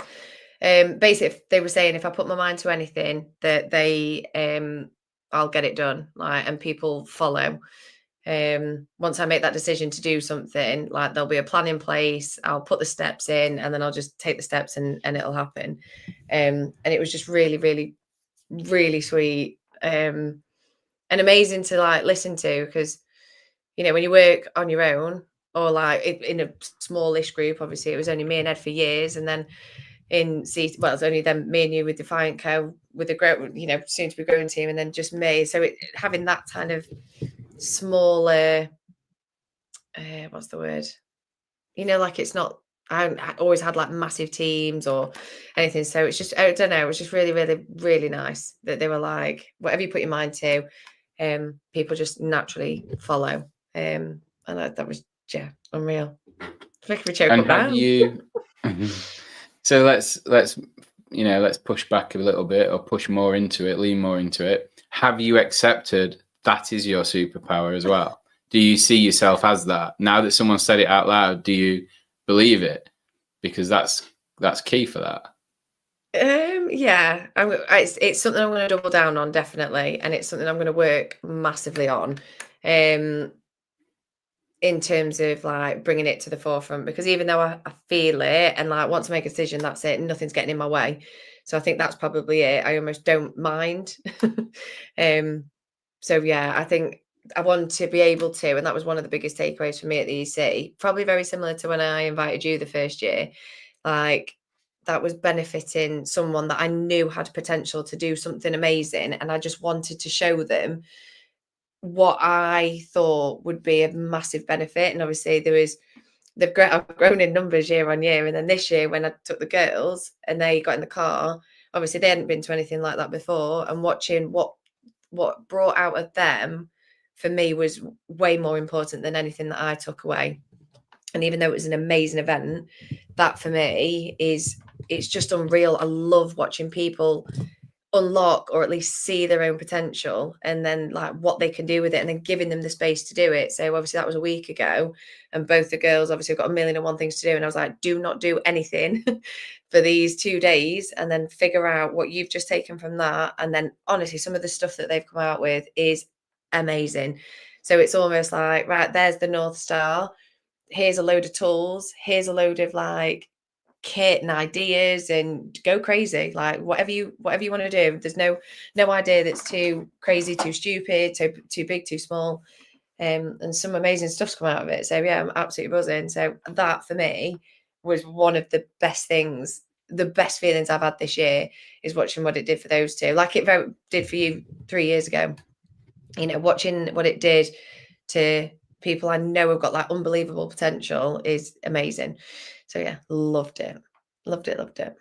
Speaker 2: Basically, they were saying if I put my mind to anything, that I'll get it done. Like, and people follow. Once I make that decision to do something, like there'll be a plan in place. I'll put the steps in, and then I'll just take the steps, and it'll happen. And it was just really, really, really sweet, and amazing to like listen to, because when you work on your own or like in a smallish group, obviously it was only me and Ed for years, and then it's only then me and you with Defiant Co, with the soon to be growing team, and then just me. So having that kind of smaller, what's the word? Like it's not. I always had like massive teams or anything. So it's just, I don't know. It was just really, really, really nice that they were like, whatever you put your mind to, people just naturally follow. And that was unreal. Making me choke up now.
Speaker 1: You? So let's push back a little bit, or push more into it, lean more into it. Have you accepted that is your superpower as well? Do you see yourself as that? Now that someone said it out loud, do you believe it? Because that's key for that.
Speaker 2: Yeah, it's something I'm going to double down on, definitely, and it's something I'm going to work massively on. In terms of like bringing it to the forefront, because even though I feel it and like want to make a decision, that's it, nothing's getting in my way. So I think that's probably it. I almost don't mind. So yeah, I think I want to be able to, and that was one of the biggest takeaways for me at the EC, probably very similar to when I invited you the first year. Like, that was benefiting someone that I knew had potential to do something amazing, and I just wanted to show them what I thought would be a massive benefit. And obviously I've grown in numbers year on year, and then this year when I took the girls and they got in the car, obviously they hadn't been to anything like that before, and watching what brought out of them for me was way more important than anything that I took away. And even though it was an amazing event, that for me it's just unreal. I love watching people unlock, or at least see their own potential, and then like what they can do with it, and then giving them the space to do it. So obviously that was a week ago, and both the girls obviously have got 1,000,001 things to do, and I was like, do not do anything for these 2 days, and then figure out what you've just taken from that. And then honestly, some of the stuff that they've come out with is amazing. So it's almost like, right, there's the North Star, here's a load of tools, here's a load of like kit and ideas, and go crazy, like whatever you want to do. There's no idea that's too crazy, too stupid, too big, too small, and some amazing stuff's come out of it. So yeah, I'm absolutely buzzing. So that for me was one of the best things, the best feelings I've had this year, is watching what it did for those two, like it did for you 3 years ago. Watching what it did to people I know have got like unbelievable potential is amazing. So yeah, loved it.
Speaker 1: And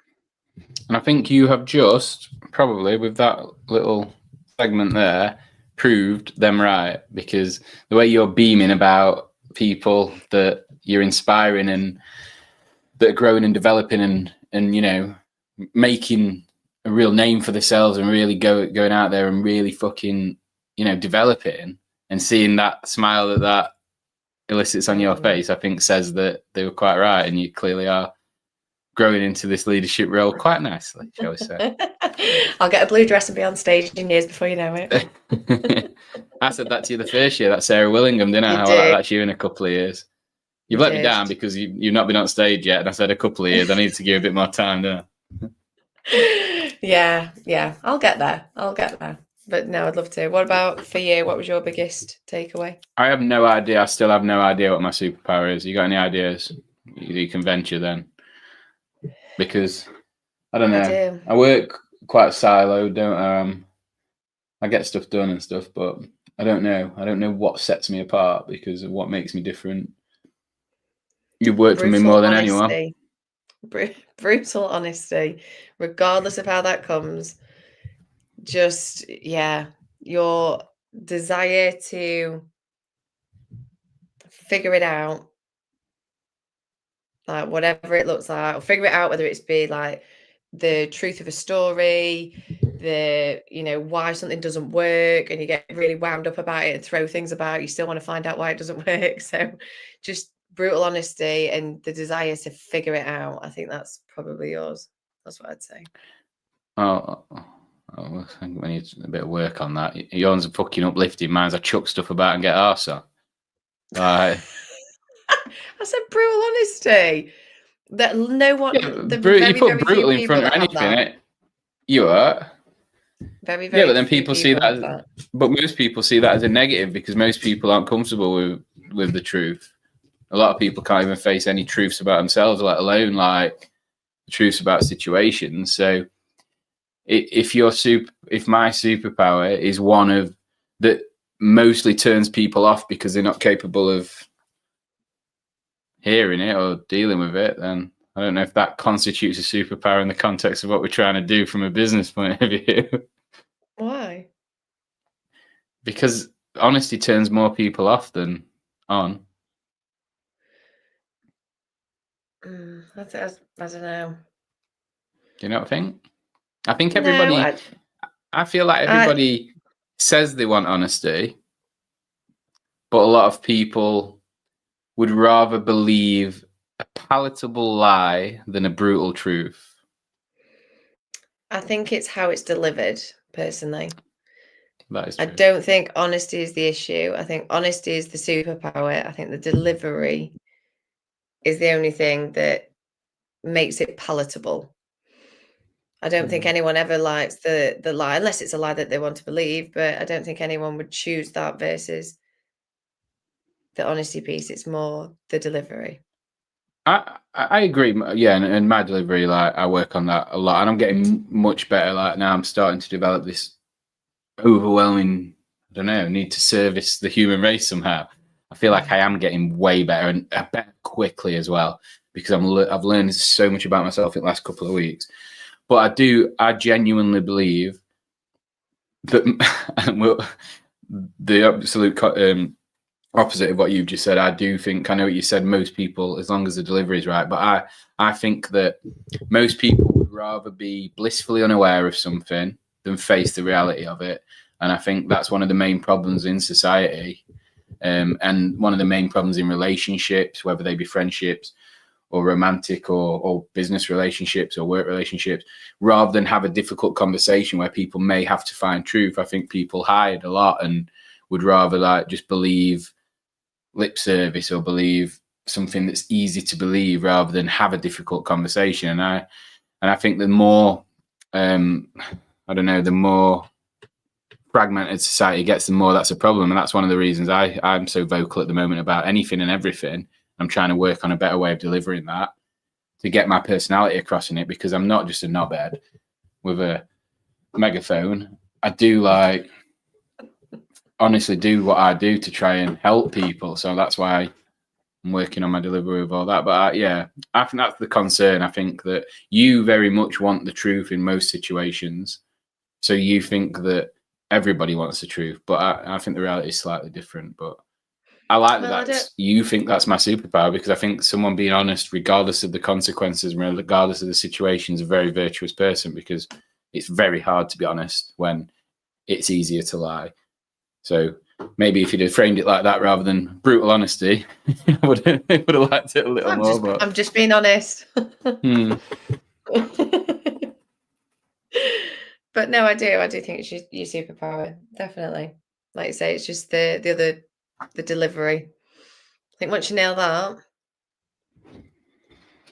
Speaker 1: I think you have just probably, with that little segment there, proved them right, because the way you're beaming about people that you're inspiring and that are growing and developing and making a real name for themselves, and really going out there and really fucking developing, and seeing that smile that elicits on your face, I think says that they were quite right, and you clearly are growing into this leadership role quite nicely, shall we say.
Speaker 2: I'll get a blue dress and be on stage in years before you know it.
Speaker 1: I said that to you the first year, that's Sarah Willingham, didn't I? That's you in a couple of years. You've let me down because you've not been on stage yet, and I said a couple of years. I need to give a bit more time, don't I?
Speaker 2: Yeah, I'll get there. But no, I'd love to. What about for you? What was your biggest takeaway?
Speaker 1: I have no idea. I still have no idea what my superpower is. You got any ideas? You can venture then. Because I don't know.
Speaker 2: I do.
Speaker 1: I work quite siloed, don't I? I get stuff done and stuff, but I don't know. I don't know what sets me apart because of what makes me different. You've worked for me more than anyone.
Speaker 2: Brutal honesty, regardless of how that comes. Just, yeah, your desire to figure it out, like whatever it looks like, or figure it out, whether it's be like the truth of a story, why something doesn't work, and you get really wound up about it and throw things about, you still want to find out why it doesn't work. So just brutal honesty and the desire to figure it out. I think that's probably yours. That's what I'd say.
Speaker 1: I think we need a bit of work on that. Yours are fucking uplifting. Mine's I chuck stuff about and get arse on. Right.
Speaker 2: I said brutal honesty. That no one.
Speaker 1: You put brutal in front of anything. You are.
Speaker 2: Very,
Speaker 1: but then people see that. But most people see that as a negative because most people aren't comfortable with the truth. A lot of people can't even face any truths about themselves, let alone like the truths about situations. So if my superpower is one of that mostly turns people off because they're not capable of hearing it or dealing with it, then I don't know if that constitutes a superpower in the context of what we're trying to do from a business point of view.
Speaker 2: Why?
Speaker 1: Because honesty turns more people off than on.
Speaker 2: I don't know.
Speaker 1: Do you know what I think? I think everybody. No, I feel like everybody says they want honesty, but a lot of people would rather believe a palatable lie than a brutal truth.
Speaker 2: I think it's how it's delivered, personally.
Speaker 1: That is true.
Speaker 2: I don't think honesty is the issue. I think honesty is the superpower. I think the delivery is the only thing that makes it palatable. I don't think anyone ever likes the lie, unless it's a lie that they want to believe, but I don't think anyone would choose that versus the honesty piece. It's more the delivery.
Speaker 1: I agree. Yeah, and my delivery, like I work on that a lot, and I'm getting much better. Like now, I'm starting to develop this overwhelming, I don't know, need to service the human race somehow. I feel like I am getting way better and better quickly as well because I've learned so much about myself in the last couple of weeks. But I genuinely believe that the absolute opposite of what you've just said. I do think, I know what you said, most people, as long as the delivery is right, but I think that most people would rather be blissfully unaware of something than face the reality of it. And I think that's one of the main problems in society, and one of the main problems in relationships, whether they be friendships or romantic or business relationships or work relationships. Rather than have a difficult conversation where people may have to find truth, I think people hide a lot and would rather like just believe lip service or believe something that's easy to believe rather than have a difficult conversation. And I think the more the more fragmented society gets, the more that's a problem. And that's one of the reasons I'm so vocal at the moment about anything and everything. I'm trying to work on a better way of delivering that to get my personality across in it, because I'm not just a knobhead with a megaphone. I do honestly do what I do to try and help people. So that's why I'm working on my delivery of all that. But I think that's the concern. I think that you very much want the truth in most situations. So you think that everybody wants the truth, but I think the reality is slightly different. But I like that you think that's my superpower, because I think someone being honest, regardless of the consequences, regardless of the situation, is a very virtuous person, because it's very hard to be honest when it's easier to lie. So maybe if you'd have framed it like that rather than brutal honesty, I would have liked it a little more.
Speaker 2: I'm just being honest. But no, I do think it's your superpower, definitely. Like you say, it's just the delivery. I think once you nail that,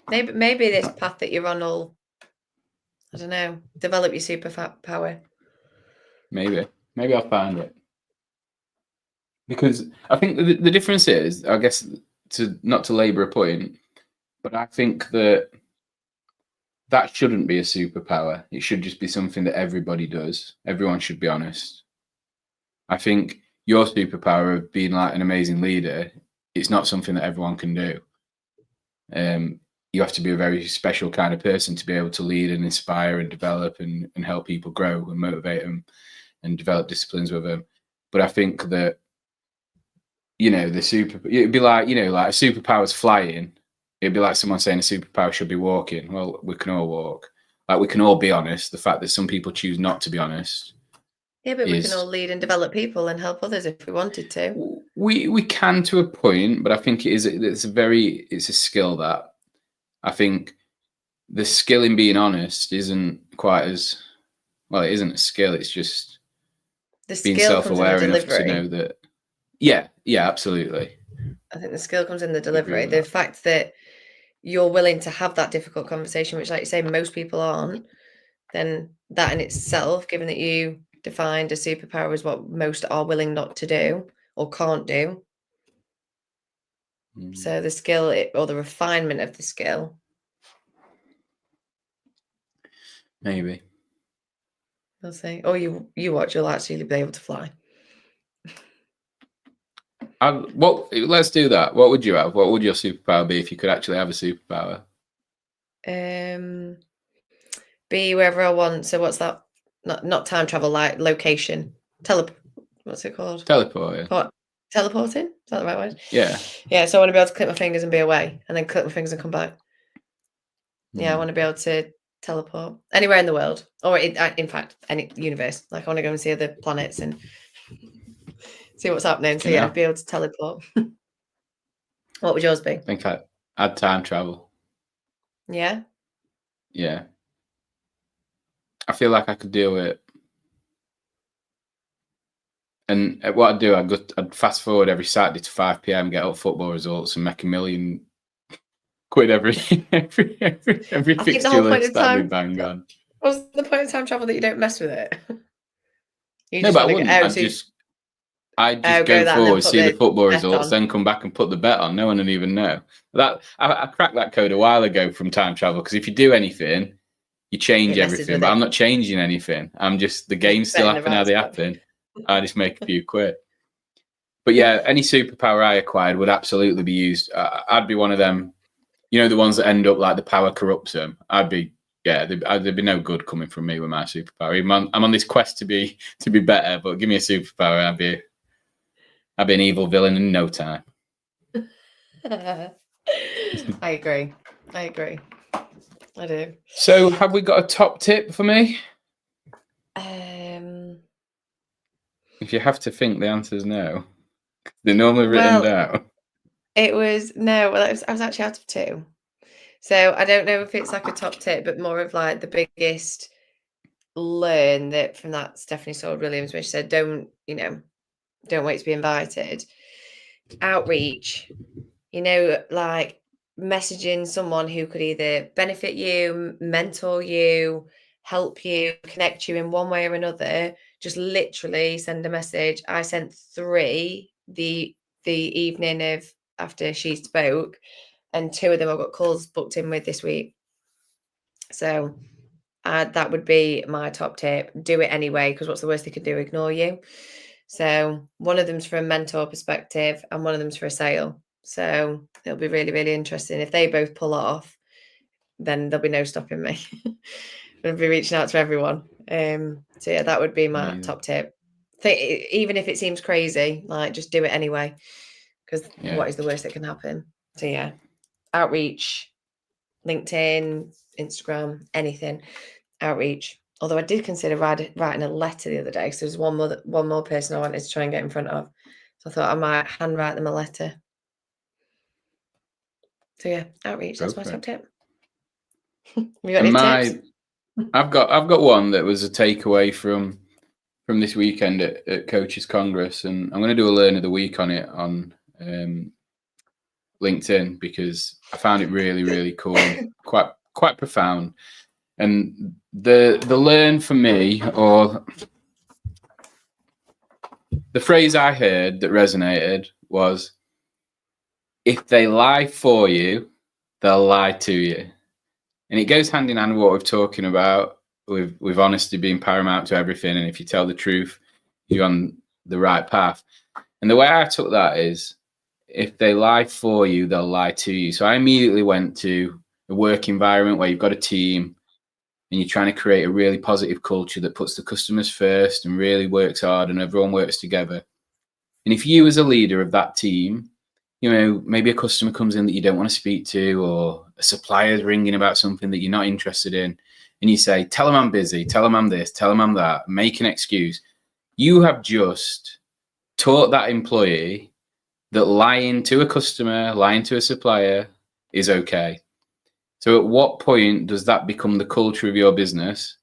Speaker 2: maybe this path that you're on will, I don't know. Develop your superpower.
Speaker 1: Maybe I'll find it. Because I think the difference is, I guess, not to labour a point, but I think that shouldn't be a superpower. It should just be something that everybody does. Everyone should be honest. I think your superpower of being like an amazing leader, it's not something that everyone can do. You have to be a very special kind of person to be able to lead and inspire and develop and help people grow and motivate them and develop disciplines with them. But I think that, it'd be like, like a superpower's flying. It'd be like someone saying a superpower should be walking. Well, we can all walk. Like, we can all be honest. The fact that some people choose not to be honest.
Speaker 2: Yeah, but we can all lead and develop people and help others if we wanted to.
Speaker 1: We can to a point, but I think it's a skill that I think the skill in being honest isn't quite as well. It isn't a skill. It's just being self-aware enough to know that. Yeah, absolutely.
Speaker 2: I think the skill comes in the delivery. The fact that you're willing to have that difficult conversation, which, like you say, most people aren't, then that in itself, given that you defined a superpower as what most are willing not to do or can't do. So the skill or the refinement of the skill.
Speaker 1: Maybe.
Speaker 2: I'll say, or you watch, you'll actually be able to fly.
Speaker 1: Let's do that. What would you have? What would your superpower be if you could actually have a superpower?
Speaker 2: Be wherever I want. So what's that? Not time travel, like location. What's it called?
Speaker 1: Teleporting.
Speaker 2: Teleporting? Is that the right word?
Speaker 1: Yeah.
Speaker 2: Yeah. So I want to be able to click my fingers and be away, and then click my fingers and come back. Yeah, I want to be able to teleport anywhere in the world, or in fact, any universe. Like, I want to go and see other planets and see what's happening. So yeah, be able to teleport. What would yours be?
Speaker 1: I think I'd time travel.
Speaker 2: Yeah.
Speaker 1: Yeah. I feel like I could deal with it. And what I'd do, I'd fast forward every Saturday to 5 p.m, get up football results and make £1 million every fixture list. That'd be bang on.
Speaker 2: What's the point of time travel that you don't mess with it?
Speaker 1: No, but I wouldn't. I'd just go forward, see the football results, then come back and put the bet on. No one would even know. I cracked that code a while ago from time travel, because if you do anything, you change everything. But I'm not changing anything. I'm just, the games still happen how they happen. I just make a few quid. But yeah, any superpower I acquired would absolutely be used. I'd be one of them, the ones that end up like the power corrupts them. There'd be no good coming from me with my superpower. I'm on this quest to be better, but give me a superpower, I'd be an evil villain in no time.
Speaker 2: I agree. I do.
Speaker 1: So, have we got a top tip for me? If you have to think, the answer is no. They're normally written down.
Speaker 2: It was no. Well, I was actually out of 2. So I don't know if it's like a top tip, but more of like the biggest learn that from that Stephanie Sword-Williams, where she said, don't wait to be invited. Outreach, like messaging someone who could either benefit you, mentor you, help you, connect you in one way or another. Just literally send a message. I sent 3 the evening of after she spoke, and 2 of them I've got calls booked in with this week. So that would be my top tip. Do it anyway, because what's the worst they could do? Ignore you. So one of them's for a mentor perspective and one of them's for a sale. So it'll be really, really interesting. If they both pull off, then there'll be no stopping me. I'll be reaching out to everyone. So yeah, that would be my top tip. Even if it seems crazy, like, just do it anyway, because what is the worst that can happen? So yeah, outreach, LinkedIn, Instagram, anything, outreach. Although I did consider writing a letter the other day, because there's one more person I wanted to try and get in front of. So I thought I might handwrite them a letter. So yeah, outreach. That's my top tip. You got any tips?
Speaker 1: I've got one that was a takeaway from this weekend at Coaches Congress, and I'm going to do a Learn of the Week on it on LinkedIn, because I found it really, really cool, quite profound. And the learn for me, or the phrase I heard that resonated was, if they lie for you, they'll lie to you. And it goes hand in hand with what we're talking about, with honesty being paramount to everything. And if you tell the truth, you're on the right path. And the way I took that is, if they lie for you, they'll lie to you. So I immediately went to a work environment where you've got a team and you're trying to create a really positive culture that puts the customers first and really works hard and everyone works together. And if you as a leader of that team, you know, maybe a customer comes in that you don't want to speak to, or a supplier's ringing about something that you're not interested in, and you say, tell them I'm busy, tell them I'm this, tell them I'm that, make an excuse. You have just taught that employee that lying to a customer, lying to a supplier is okay. So at what point does that become the culture of your business?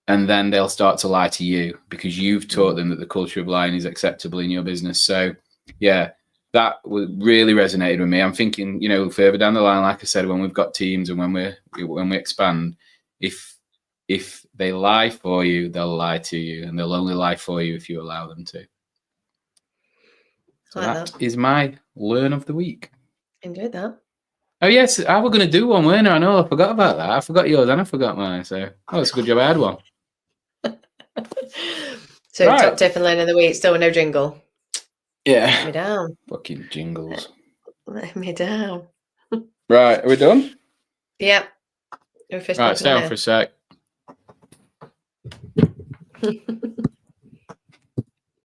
Speaker 1: And then they'll start to lie to you because you've taught them that the culture of lying is acceptable in your business. So yeah, that really resonated with me. I'm thinking, you know, further down the line, like I said, when we've got teams and when we expand, if they lie for you, they'll lie to you, and they'll only lie for you if you allow them to. So that is my learn of the week. Enjoyed that. Oh yes, I was going to do one, weren't I? I know, I forgot about that. I forgot yours and I forgot mine. So it's a good job I had one.
Speaker 2: So right. Top tip and learn of the week, still no jingle.
Speaker 1: Yeah.
Speaker 2: Let me down.
Speaker 1: Fucking jingles.
Speaker 2: Let me down.
Speaker 1: Right, are we done?
Speaker 2: Yep.
Speaker 1: Right, stay on for a sec.